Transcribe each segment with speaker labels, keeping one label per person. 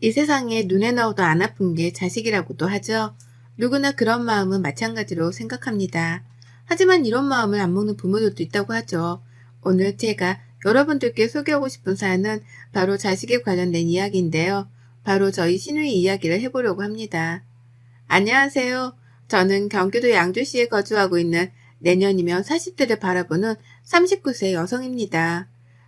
Speaker 1: 이 세상에 눈에 넣어도 안 아픈 게 자식이라고도 하죠. 누구나 그런 마음은 마찬가지로 생각합니다. 하지만 이런 마음을 안 먹는 부모들도 있다고 하죠. 오늘 제가 여러분들께 소개하고 싶은 사연은 바로 자식에 관련된 이야기인데요. 바로 저희 시누이 이야기를 해보려고 합니다. 안녕하세요. 저는 경기도 양주시에 거주하고 있는 내년이면 40대를 바라보는 39세 여성입니다.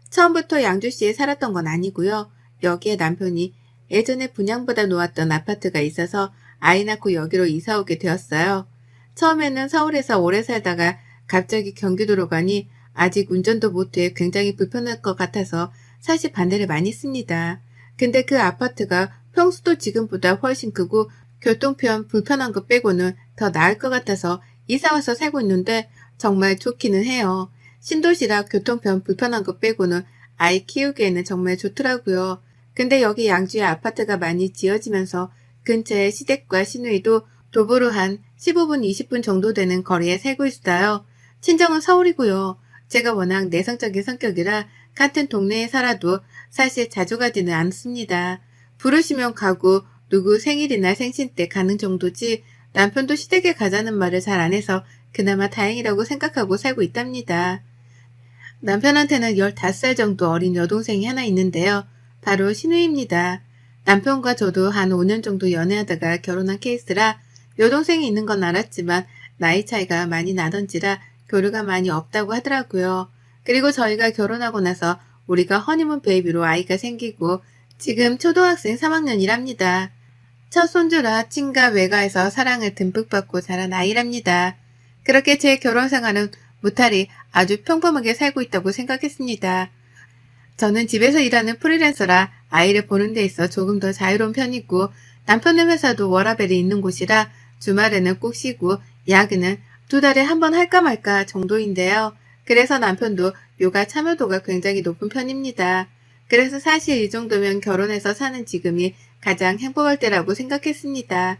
Speaker 1: 처음부터 양주시에 살았던 건 아니고요. 여기에 남편이 예전에 분양받아 놓았던 아파트가 있어서 아이 낳고 여기로 이사 오게 되었어요. 처음에는 서울에서 오래 살다가 갑자기 경기도로 가니 아직 운전도 못해 굉장히 불편할 것 같아서 사실 반대를 많이 했습니다. 근데 그 아파트가 평수도 지금보다 훨씬 크고 교통편 불편한 거 빼고는 더 나을 것 같아서 이사와서 살고 있는데 정말 좋기는 해요. 신도시라 교통편 불편한 거 빼고는 아이 키우기에는 정말 좋더라고요. 근데 여기 양주에 아파트가 많이 지어지면서 근처에 시댁과 시누이도 도보로 한 15분, 20분 정도 되는 거리에 살고 있어요. 친정은 서울이고요. 제가 워낙 내성적인 성격이라 같은 동네에 살아도 사실 자주 가지는 않습니다. 부르시면 가고 누구 생일이나 생신 때 가는 정도지 남편도 시댁에 가자는 말을 잘 안 해서 그나마 다행이라고 생각하고 살고 있답니다. 남편한테는 15살 정도 어린 여동생이 하나 있는데요. 바로 신우입니다. 남편과 저도 한 5년 정도 연애하다가 결혼한 케이스라 여동생이 있는 건 알았지만 나이 차이가 많이 나던지라 교류가 많이 없다고 하더라고요. 그리고 저희가 결혼하고 나서 우리가 허니문 베이비로 아이가 생기고 지금 초등학생 3학년이랍니다. 첫 손주라 친가 외가에서 사랑을 듬뿍 받고 자란 아이랍니다. 그렇게 제 결혼 생활은 무탈이 아주 평범하게 살고 있다고 생각했습니다. 저는 집에서 일하는 프리랜서라 아이를 보는 데 있어 조금 더 자유로운 편이고 남편의 회사도 워라밸이 있는 곳이라 주말에는 꼭 쉬고 야근은 2달에 한 번 할까 말까 정도인데요. 그래서 남편도 육아 참여도가 굉장히 높은 편입니다. 그래서 사실 이 정도면 결혼해서 사는 지금이 가장 행복할 때라고 생각했습니다.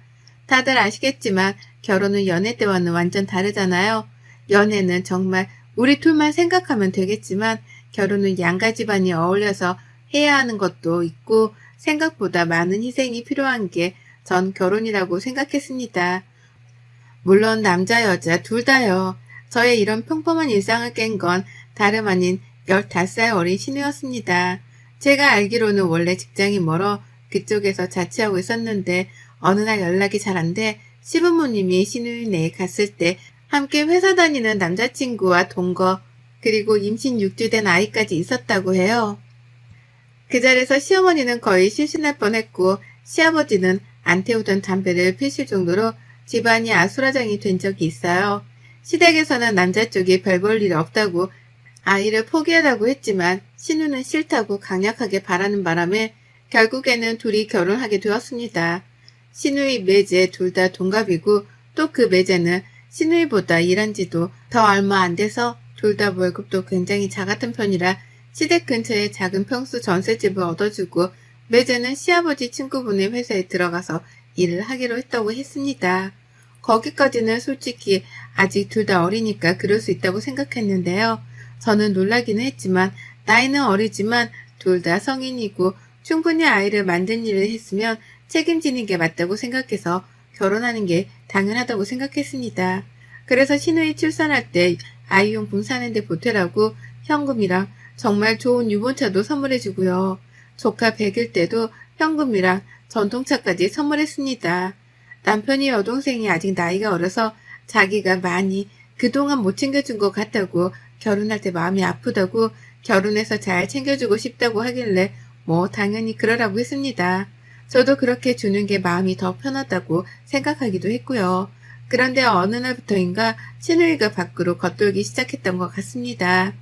Speaker 1: 다들 아시겠지만 결혼은 연애 때와는 완전 다르잖아요. 연애는 정말 우리 둘만 생각하면 되겠지만 결혼은 양가 집안이 어울려서 해야 하는 것도 있고 생각보다 많은 희생이 필요한 게 전 결혼이라고 생각했습니다. 물론 남자 여자 둘 다요. 저의 이런 평범한 일상을 깬 건 다름 아닌 15살 어린 신우였습니다. 제가 알기로는 원래 직장이 멀어 그쪽에서 자취하고 있었는데 어느 날 연락이 잘 안 돼 시부모님이 신우이네에 갔을 때 함께 회사 다니는 남자친구와 동거 그리고 임신 6주 된 아이까지 있었다고 해요. 그 자리에서 시어머니는 거의 실신할 뻔했고 시아버지는 안 태우던 담배를 피실 정도로 집안이 아수라장이 된 적이 있어요. 시댁에서는 남자 쪽이 별 볼 일 없다고 아이를 포기하라고 했지만 신우는 싫다고 강력하게 바라는 바람에 결국에는 둘이 결혼하게 되었습니다. 신우이 매제 둘 다 동갑이고 또 그 매제는 신우이보다 일한 지도 더 얼마 안 돼서 둘 다 월급도 굉장히 작았던 편이라 시댁 근처에 작은 평수 전셋집을 얻어주고 매제는 시아버지 친구분의 회사에 들어가서 일을 하기로 했다고 했습니다. 거기까지는 솔직히 아직 둘 다 어리니까 그럴 수 있다고 생각했는데요. 저는 놀라기는 했지만 나이는 어리지만 둘 다 성인이고 충분히 아이를 만든 일을 했으면 책임지는 게 맞다고 생각해서 결혼하는 게 당연하다고 생각했습니다. 그래서 신우이 출산할 때 아이용품 사는데 보태라고 현금이랑 정말 좋은 유모차도 선물해주고요. 조카 100일 때도 현금이랑 전통차까지 선물했습니다. 남편이 여동생이 아직 나이가 어려서 자기가 많이 그동안 못 챙겨준 것 같다고 결혼할 때 마음이 아프다고 결혼해서 잘 챙겨주고 싶다고 하길래 뭐 당연히 그러라고 했습니다. 저도 그렇게 주는 게 마음이 더 편하다고 생각하기도 했고요. 그런데 어느 날부터인가 시누이가 밖으로 겉돌기 시작했던 것 같습니다.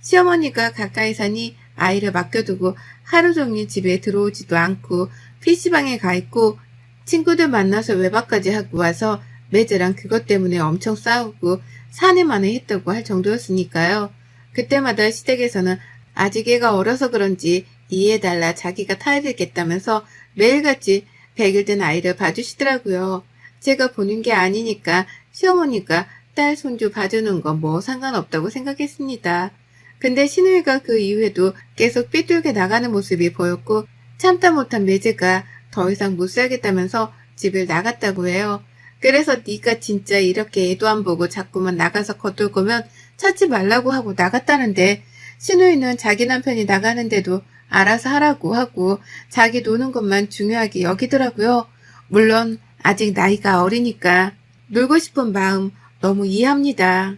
Speaker 1: 시어머니가 가까이 사니 아이를 맡겨두고 하루 종일 집에 들어오지도 않고 PC방에 가 있고 친구들 만나서 외박까지 하고 와서 매제랑 그것 때문에 엄청 싸우고 사내만에 했다고 할 정도였으니까요. 그때마다 시댁에서는 아직 애가 어려서 그런지 이해해달라 자기가 타야 되겠다면서 매일같이 100일 된 아이를 봐주시더라고요. 제가 보는 게 아니니까 시어머니가 딸 손주 봐주는 건 뭐 상관없다고 생각했습니다. 근데 신우이가 그 이후에도 계속 삐뚤게 나가는 모습이 보였고 참다 못한 매제가 더 이상 못 살겠다면서 집을 나갔다고 해요. 그래서 네가 진짜 이렇게 애도 안 보고 자꾸만 나가서 거둘 거면 찾지 말라고 하고 나갔다는데, 신우이는 자기 남편이 나가는데도 알아서 하라고 하고 자기 노는 것만 중요하게 여기더라고요. 물론 아직 나이가 어리니까 놀고 싶은 마음 너무 이해합니다.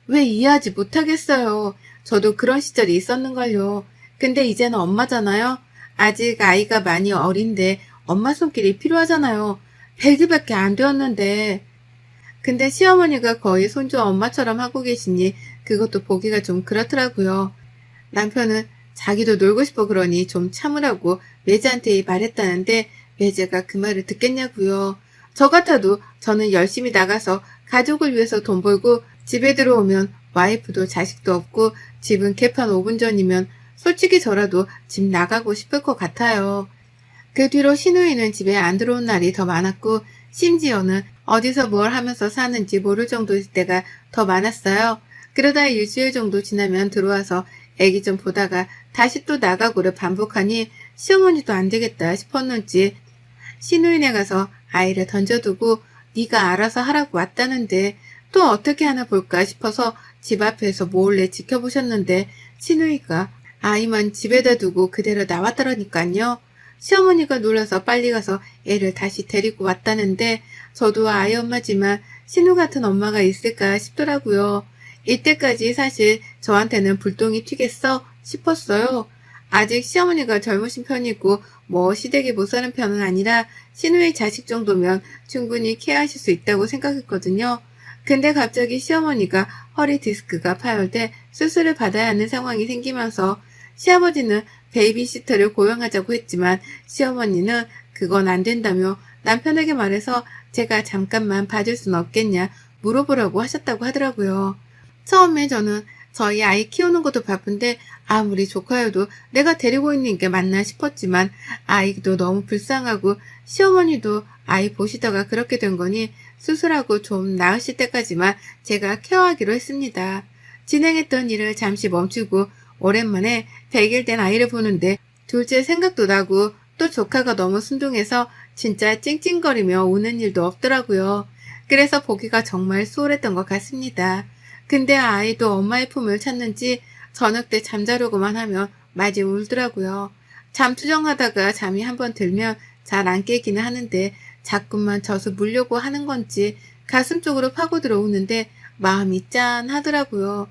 Speaker 1: 왜 이해하지 못하겠어요. 저도 그런 시절이 있었는걸요. 근데 이제는 엄마잖아요. 아직 아이가 많이 어린데 엄마 손길이 필요하잖아요. 100일밖에 안 되었는데. 근데 시어머니가 거의 손주 엄마처럼 하고 계시니 그것도 보기가 좀 그렇더라고요. 남편은 자기도 놀고 싶어 그러니 좀 참으라고 매제한테 말했다는데, 매제가 그 말을 듣겠냐고요. 저 같아도 저는 열심히 나가서 가족을 위해서 돈 벌고 집에 들어오면 와이프도 자식도 없고 집은 개판 5분 전이면 솔직히 저라도 집 나가고 싶을 것 같아요. 그 뒤로 신우이는 집에 안 들어온 날이 더 많았고, 심지어는 어디서 뭘 하면서 사는지 모를 정도일 때가 더 많았어요. 그러다 일주일 정도 지나면 들어와서 애기 좀 보다가 다시 또 나가고를 반복하니 시어머니도 안 되겠다 싶었는지 신우이네 가서 아이를 던져두고 네가 알아서 하라고 왔다는데 또 어떻게 하나 볼까 싶어서 집 앞에서 몰래 지켜보셨는데, 신우이가 아이만 집에다 두고 그대로 나왔더라니까요. 시어머니가 놀라서 빨리 가서 애를 다시 데리고 왔다는데, 저도 아이 엄마지만 신우 같은 엄마가 있을까 싶더라고요. 이때까지 사실 저한테는 불똥이 튀겠어 싶었어요. 아직 시어머니가 젊으신 편이고 뭐 시댁에 못 사는 편은 아니라 신우의 자식 정도면 충분히 케어하실 수 있다고 생각했거든요. 근데 갑자기 시어머니가 허리 디스크가 파열돼 수술을 받아야 하는 상황이 생기면서, 시아버지는 베이비시터를 고용하자고 했지만 시어머니는 그건 안 된다며 남편에게 말해서 제가 잠깐만 봐줄 수는 없겠냐 물어보라고 하셨다고 하더라고요. 처음에 저는 저희 아이 키우는 것도 바쁜데 아무리 조카여도 내가 데리고 있는 게 맞나 싶었지만, 아이도 너무 불쌍하고 시어머니도 아이 보시다가 그렇게 된 거니 수술하고 좀 나으실 때까지만 제가 케어하기로 했습니다. 진행했던 일을 잠시 멈추고 오랜만에 100일 된 아이를 보는데 둘째 생각도 나고 또 조카가 너무 순둥해서 진짜 찡찡거리며 우는 일도 없더라고요. 그래서 보기가 정말 수월했던 것 같습니다. 근데 아이도 엄마의 품을 찾는지 저녁 때 잠자려고만 하면 마지 울더라고요. 잠투정하다가 잠이 한번 들면 잘 안 깨기는 하는데 자꾸만 져서 물려고 하는 건지 가슴 쪽으로 파고 들어오는데 마음이 짠하더라고요.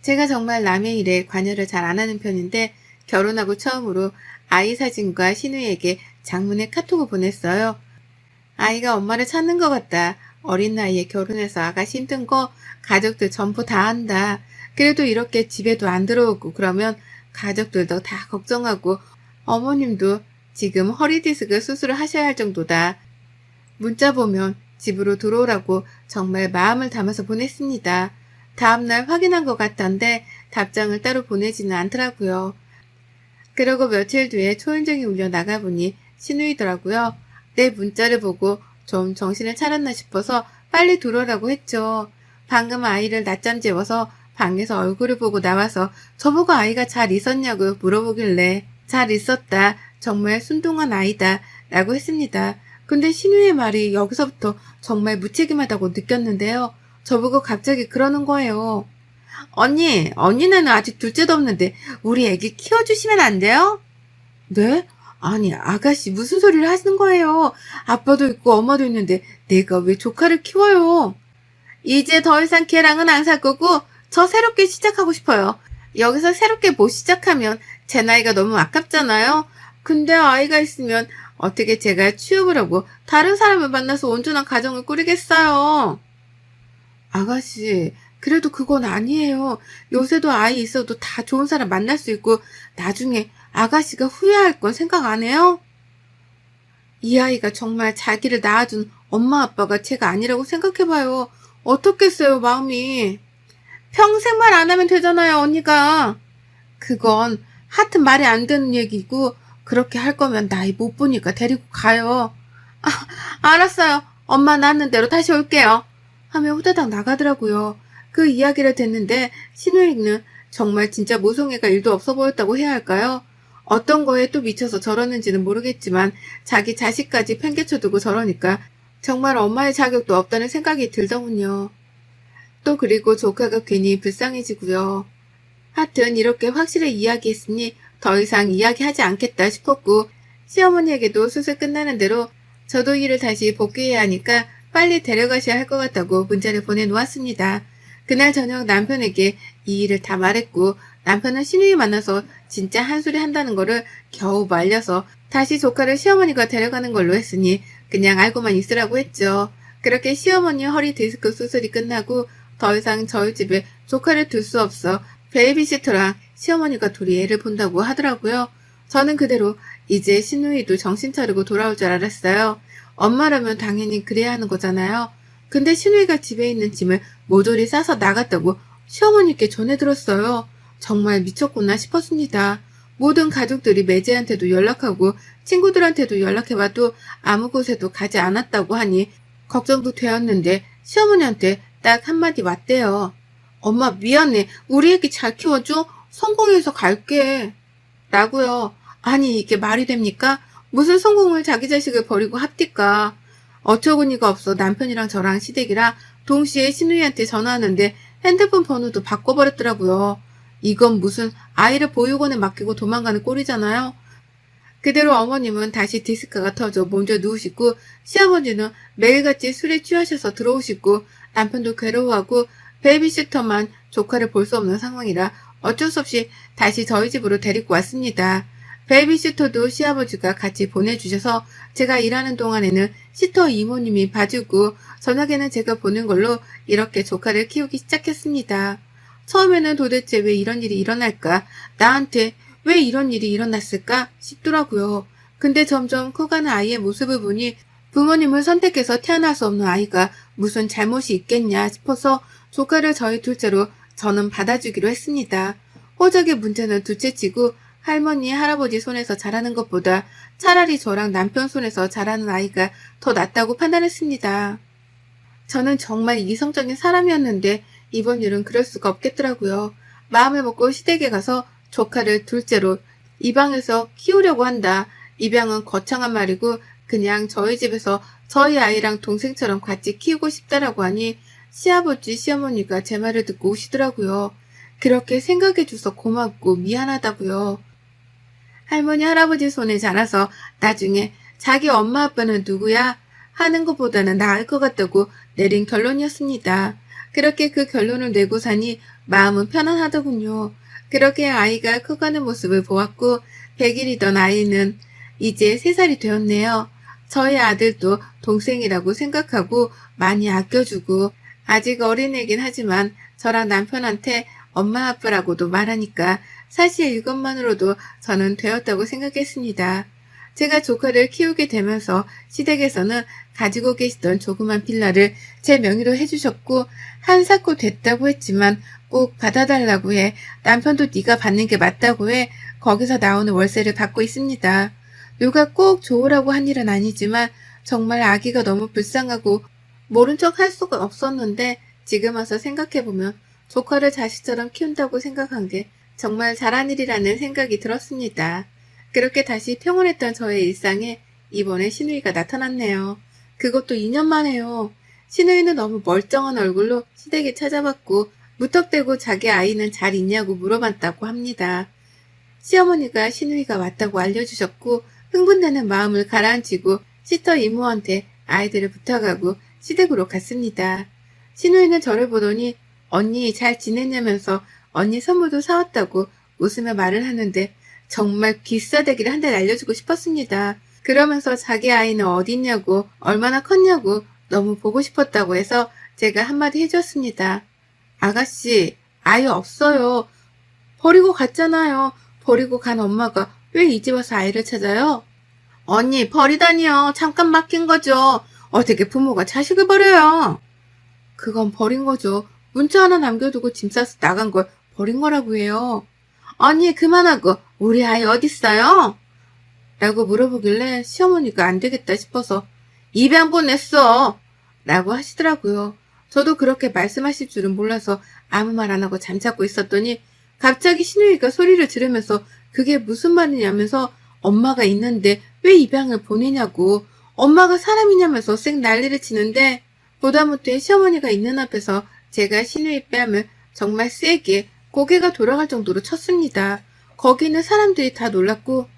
Speaker 1: 제가 정말 남의 일에 관여를 잘 안 하는 편인데 결혼하고 처음으로 아이 사진과 신우에게 장문의 카톡을 보냈어요. 아이가 엄마를 찾는 것 같다. 어린 나이에 결혼해서 아가씨 힘든 거 가족들 전부 다 한다. 그래도 이렇게 집에도 안 들어오고 그러면 가족들도 다 걱정하고 어머님도 지금 허리 디스크 수술을 하셔야 할 정도다. 문자 보면 집으로 들어오라고 정말 마음을 담아서 보냈습니다. 다음날 확인한 것 같던데 답장을 따로 보내지는 않더라고요. 그러고 며칠 뒤에 초인종이 울려 나가보니 신우이더라고요. 내 문자를 보고 좀 정신을 차렸나 싶어서 빨리 들어오라고 했죠. 방금 아이를 낮잠 재워서 방에서 얼굴을 보고 나와서 저보고 아이가 잘 있었냐고 물어보길래 잘 있었다. 정말 순둥한 아이다. 라고 했습니다. 근데 신우의 말이 여기서부터 정말 무책임하다고 느꼈는데요. 저보고 갑자기 그러는 거예요. 언니는 아직 둘째도 없는데 우리 애기 키워주시면 안 돼요? 네? 아니, 아가씨 무슨 소리를 하시는 거예요? 아빠도 있고 엄마도 있는데 내가 왜 조카를 키워요? 이제 더 이상 걔랑은 안 살 거고 저 새롭게 시작하고 싶어요. 여기서 새롭게 못 시작하면 제 나이가 너무 아깝잖아요. 근데 아이가 있으면 어떻게 제가 취업을 하고 다른 사람을 만나서 온전한 가정을 꾸리겠어요? 아가씨, 그래도 그건 아니에요. 요새도 아이 있어도 다 좋은 사람 만날 수 있고 나중에 아가씨가 후회할 건 생각 안 해요? 이 아이가 정말 자기를 낳아준 엄마 아빠가 제가 아니라고 생각해봐요. 어떻겠어요, 마음이. 평생 말 안 하면 되잖아요, 언니가. 그건 하여튼 말이 안 되는 얘기고 그렇게 할 거면 나이 못 보니까 데리고 가요. 아, 알았어요. 엄마 낳는 대로 다시 올게요. 하며 후다닥 나가더라고요. 그 이야기를 듣는데 신우이는 정말 진짜 모성애가 일도 없어 보였다고 해야 할까요? 어떤 거에 또 미쳐서 저러는지는 모르겠지만 자기 자식까지 팽개쳐두고 저러니까 정말 엄마의 자격도 없다는 생각이 들더군요. 또 그리고 조카가 괜히 불쌍해지고요. 하여튼 이렇게 확실히 이야기했으니 더 이상 이야기하지 않겠다 싶었고 시어머니에게도 수술 끝나는 대로 저도 일을 다시 복귀해야 하니까 빨리 데려가셔야 할 것 같다고 문자를 보내놓았습니다. 그날 저녁 남편에게 이 일을 다 말했고 남편은 신우이 만나서 진짜 한 소리 한다는 거를 겨우 말려서 다시 조카를 시어머니가 데려가는 걸로 했으니 그냥 알고만 있으라고 했죠. 그렇게 시어머니 허리 디스크 수술이 끝나고 더 이상 저희 집에 조카를 둘 수 없어 베이비시터랑 시어머니가 둘이 애를 본다고 하더라고요. 저는 그대로 이제 신우이도 정신 차리고 돌아올 줄 알았어요. 엄마라면 당연히 그래야 하는 거잖아요. 근데 신우이가 집에 있는 짐을 모조리 싸서 나갔다고 시어머니께 전해 들었어요. 정말 미쳤구나 싶었습니다. 모든 가족들이 매제한테도 연락하고 친구들한테도 연락해봐도 아무 곳에도 가지 않았다고 하니 걱정도 되었는데 시어머니한테 딱 한마디 왔대요. 엄마 미안해. 우리 애기 잘 키워줘. 성공해서 갈게. 라고요. 아니 이게 말이 됩니까? 무슨 성공을 자기 자식을 버리고 합디까. 어처구니가 없어 남편이랑 저랑 시댁이랑 동시에 신우이한테 전화하는데 핸드폰 번호도 바꿔버렸더라고요. 이건 무슨 아이를 보육원에 맡기고 도망가는 꼴이잖아요. 그대로 어머님은 다시 디스크가 터져 먼저 누우시고 시아버지는 매일같이 술에 취하셔서 들어오시고 남편도 괴로워하고 베이비시터만 조카를 볼 수 없는 상황이라 어쩔 수 없이 다시 저희 집으로 데리고 왔습니다. 베이비시터도 시아버지가 같이 보내주셔서 제가 일하는 동안에는 시터 이모님이 봐주고 저녁에는 제가 보는 걸로 이렇게 조카를 키우기 시작했습니다. 처음에는 도대체 왜 이런 일이 일어날까? 나한테 왜 이런 일이 일어났을까? 싶더라고요. 근데 점점 커가는 아이의 모습을 보니 부모님을 선택해서 태어날 수 없는 아이가 무슨 잘못이 있겠냐 싶어서 조카를 저희 둘째로 저는 받아주기로 했습니다. 호적의 문제는 둘째치고 할머니, 할아버지 손에서 자라는 것보다 차라리 저랑 남편 손에서 자라는 아이가 더 낫다고 판단했습니다. 저는 정말 이성적인 사람이었는데 이번 일은 그럴 수가 없겠더라고요. 마음을 먹고 시댁에 가서 조카를 둘째로 입양해서 키우려고 한다. 입양은 거창한 말이고 그냥 저희 집에서 저희 아이랑 동생처럼 같이 키우고 싶다라고 하니 시아버지, 시어머니가 제 말을 듣고 우시더라고요. 그렇게 생각해줘서 고맙고 미안하다고요. 할머니, 할아버지 손에 자라서 나중에 자기 엄마 아빠는 누구야? 하는 것보다는 나을 것 같다고 내린 결론이었습니다. 그렇게 그 결론을 내고 사니 마음은 편안하더군요. 그렇게 아이가 커가는 모습을 보았고 100일이던 아이는 이제 3살이 되었네요. 저희 아들도 동생이라고 생각하고 많이 아껴주고 아직 어린애긴 하지만 저랑 남편한테 엄마 아빠라고도 말하니까 사실 이것만으로도 저는 되었다고 생각했습니다. 제가 조카를 키우게 되면서 시댁에서는 가지고 계시던 조그만 빌라를 제 명의로 해주셨고 한사코 됐다고 했지만 꼭 받아달라고 해 남편도 네가 받는 게 맞다고 해 거기서 나오는 월세를 받고 있습니다. 누가 꼭 좋으라고 한 일은 아니지만 정말 아기가 너무 불쌍하고 모른 척 할 수가 없었는데 지금 와서 생각해보면 조카를 자식처럼 키운다고 생각한 게 정말 잘한 일이라는 생각이 들었습니다. 그렇게 다시 평온했던 저의 일상에 이번에 신우이가 나타났네요. 그것도 2년 만에요. 신우이는 너무 멀쩡한 얼굴로 시댁에 찾아왔고 무턱대고 자기 아이는 잘 있냐고 물어봤다고 합니다. 시어머니가 신우이가 왔다고 알려주셨고 흥분되는 마음을 가라앉히고 시터 이모한테 아이들을 부탁하고 시댁으로 갔습니다. 신우이는 저를 보더니 언니 잘 지냈냐면서 언니 선물도 사왔다고 웃으며 말을 하는데 정말 귀싸대기를 한 대 날려주고 싶었습니다. 그러면서 자기 아이는 어디 있냐고 얼마나 컸냐고 너무 보고 싶었다고 해서 제가 한마디 해줬습니다. 아가씨 아이 없어요. 버리고 갔잖아요. 버리고 간 엄마가 왜 이제 와서 아이를 찾아요? 언니 버리다니요. 잠깐 맡긴 거죠. 어떻게 부모가 자식을 버려요? 그건 버린 거죠. 문자 하나 남겨두고 짐 싸서 나간 걸 버린 거라고 해요. 언니 그만하고 우리 아이 어딨어요? 라고 물어보길래 시어머니가 안 되겠다 싶어서 입양 보냈어 라고 하시더라고요. 저도 그렇게 말씀하실 줄은 몰라서 아무 말 안 하고 잠자고 있었더니 갑자기 신우이가 소리를 지르면서 그게 무슨 말이냐면서 엄마가 있는데 왜 입양을 보내냐고 엄마가 사람이냐면서 쌩 난리를 치는데 보다 못해 시어머니가 있는 앞에서 제가 신우이 뺨을 정말 세게 고개가 돌아갈 정도로 쳤습니다. 거기 있는 사람들이 다 놀랐고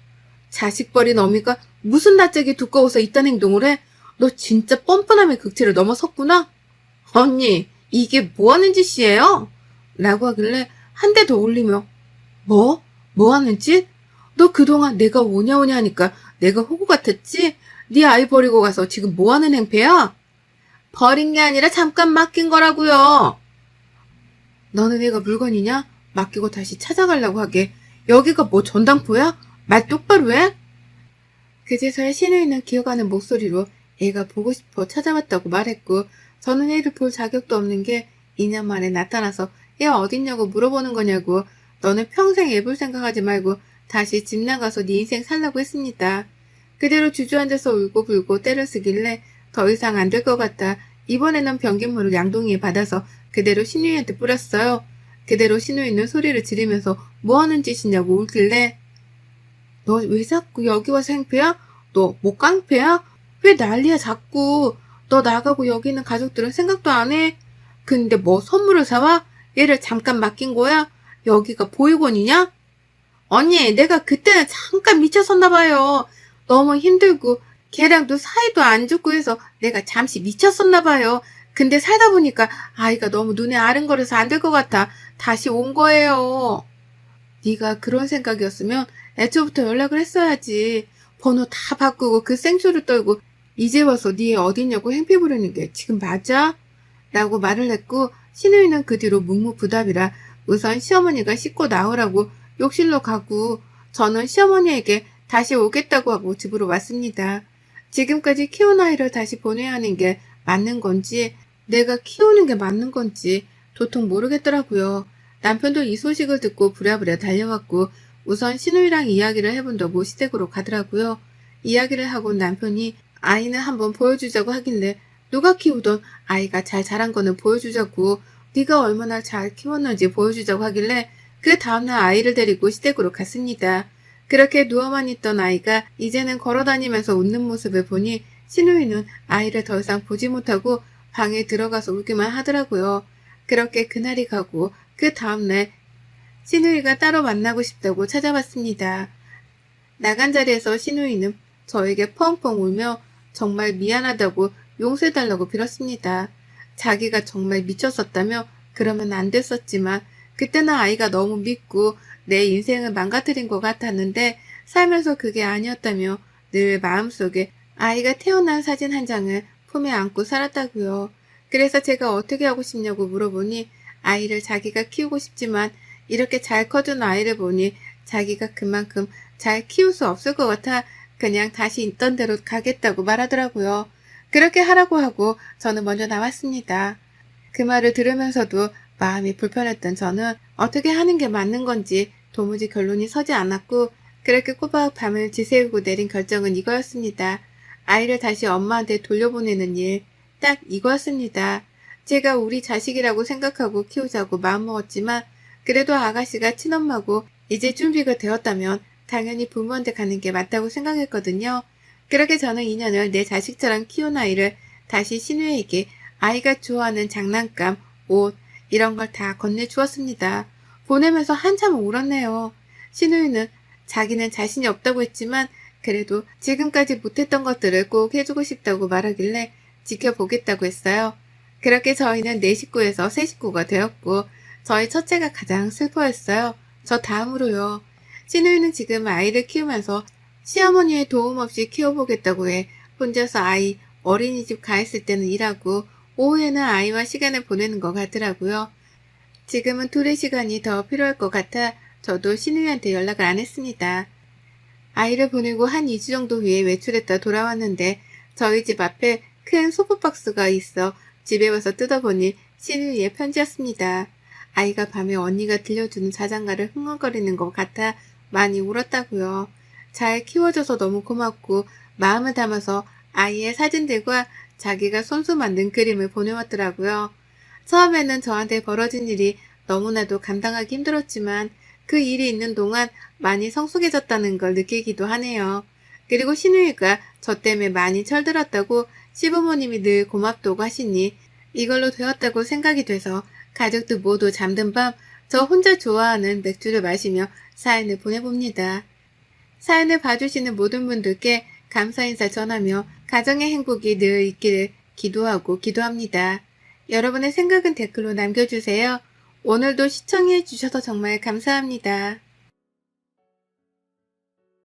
Speaker 1: 자식 버린 어미가 무슨 낯짝이 두꺼워서 이딴 행동을 해? 너 진짜 뻔뻔함의 극치를 넘어섰구나? 언니, 이게 뭐 하는 짓이에요? 라고 하길래 한 대 더 올리며 뭐? 뭐 하는 짓? 너 그동안 내가 오냐 오냐 하니까 내가 호구 같았지? 네 아이 버리고 가서 지금 뭐 하는 행패야? 버린 게 아니라 잠깐 맡긴 거라고요. 너는 애가 물건이냐? 맡기고 다시 찾아가려고 하게. 여기가 뭐 전당포야? 말 똑바로 해? 그제서야 신우이는 기어가는 목소리로 애가 보고 싶어 찾아왔다고 말했고 저는 애를 볼 자격도 없는 게 2년 만에 나타나서 애 어딨냐고 물어보는 거냐고 너는 평생 애 볼 생각하지 말고 다시 집 나가서 네 인생 살라고 했습니다. 그대로 주저앉아서 울고 불고 때를 쓰길래 더 이상 안 될 것 같다. 이번에는 변기물을 양동이에 받아서 그대로 신우이한테 뿌렸어요. 그대로 신우이는 소리를 지르면서 뭐 하는 짓이냐고 울길래 너 왜 자꾸 여기 와서 행패야? 너 뭐 깡패야? 왜 난리야 자꾸. 너 나가고 여기 있는 가족들은 생각도 안 해? 근데 뭐 선물을 사와? 얘를 잠깐 맡긴 거야? 여기가 보육원이냐? 언니, 내가 그때는 잠깐 미쳤었나 봐요. 너무 힘들고 걔랑도 사이도 안 좋고 해서 내가 잠시 미쳤었나 봐요. 근데 살다 보니까 아이가 너무 눈에 아른거려서 안 될 것 같아. 다시 온 거예요. 네가 그런 생각이었으면 애초부터 연락을 했어야지. 번호 다 바꾸고 그 생쇼를 떨고 이제 와서 네 어딨냐고 행패 부리는 게 지금 맞아? 라고 말을 했고 신우이는 그 뒤로 묵묵부답이라 우선 시어머니가 씻고 나오라고 욕실로 가고 저는 시어머니에게 다시 오겠다고 하고 집으로 왔습니다. 지금까지 키운 아이를 다시 보내야 하는 게 맞는 건지 내가 키우는 게 맞는 건지 도통 모르겠더라고요. 남편도 이 소식을 듣고 부랴부랴 달려왔고 우선 신우이랑 이야기를 해본다고 시댁으로 가더라고요. 이야기를 하고 남편이 아이는 한번 보여주자고 하길래 누가 키우던 아이가 잘 자란 거는 보여주자고 네가 얼마나 잘 키웠는지 보여주자고 하길래 그 다음날 아이를 데리고 시댁으로 갔습니다. 그렇게 누워만 있던 아이가 이제는 걸어다니면서 웃는 모습을 보니 신우이는 아이를 더 이상 보지 못하고 방에 들어가서 울기만 하더라고요. 그렇게 그날이 가고 그 다음날 신우이가 따로 만나고 싶다고 찾아왔습니다. 나간 자리에서 신우이는 저에게 펑펑 울며 정말 미안하다고 용서해달라고 빌었습니다. 자기가 정말 미쳤었다며 그러면 안 됐었지만 그때는 아이가 너무 믿고 내 인생을 망가뜨린 것 같았는데 살면서 그게 아니었다며 늘 마음속에 아이가 태어난 사진 한 장을 품에 안고 살았다고요. 그래서 제가 어떻게 하고 싶냐고 물어보니 아이를 자기가 키우고 싶지만 이렇게 잘 커준 아이를 보니 자기가 그만큼 잘 키울 수 없을 것 같아 그냥 다시 있던 대로 가겠다고 말하더라고요. 그렇게 하라고 하고 저는 먼저 나왔습니다. 그 말을 들으면서도 마음이 불편했던 저는 어떻게 하는 게 맞는 건지 도무지 결론이 서지 않았고 그렇게 꼬박 밤을 지새우고 내린 결정은 이거였습니다. 아이를 다시 엄마한테 돌려보내는 일, 딱 이거였습니다. 제가 우리 자식이라고 생각하고 키우자고 마음먹었지만 그래도 아가씨가 친엄마고 이제 준비가 되었다면 당연히 부모한테 가는 게 맞다고 생각했거든요. 그렇게 저는 2년을 내 자식처럼 키운 아이를 다시 신우에게 아이가 좋아하는 장난감, 옷 이런 걸 다 건네주었습니다. 보내면서 한참 울었네요. 신우이는 자기는 자신이 없다고 했지만 그래도 지금까지 못했던 것들을 꼭 해주고 싶다고 말하길래 지켜보겠다고 했어요. 그렇게 저희는 4식구에서 3식구가 되었고 저희 첫째가 가장 슬퍼했어요. 저 다음으로요. 신우이는 지금 아이를 키우면서 시어머니의 도움 없이 키워보겠다고 해 혼자서 아이 어린이집 가 있을 때는 일하고 오후에는 아이와 시간을 보내는 것 같더라고요. 지금은 둘의 시간이 더 필요할 것 같아 저도 신우이한테 연락을 안 했습니다. 아이를 보내고 한 2주 정도 후에 외출했다 돌아왔는데 저희 집 앞에 큰 소프박스가 있어 집에 와서 뜯어보니 신우이의 편지였습니다. 아이가 밤에 언니가 들려주는 자장가를 흥얼거리는 것 같아 많이 울었다고요. 잘 키워줘서 너무 고맙고 마음을 담아서 아이의 사진들과 자기가 손수 만든 그림을 보내왔더라고요. 처음에는 저한테 벌어진 일이 너무나도 감당하기 힘들었지만 그 일이 있는 동안 많이 성숙해졌다는 걸 느끼기도 하네요. 그리고 신우이가 저 때문에 많이 철들었다고 시부모님이 늘 고맙다고 하시니 이걸로 되었다고 생각이 돼서 가족들 모두 잠든 밤 저 혼자 좋아하는 맥주를 마시며 사연을 보내봅니다. 사연을 봐주시는 모든 분들께 감사 인사 전하며 가정의 행복이 늘 있기를 기도하고 기도합니다. 여러분의 생각은 댓글로 남겨주세요. 오늘도 시청해 주셔서 정말 감사합니다.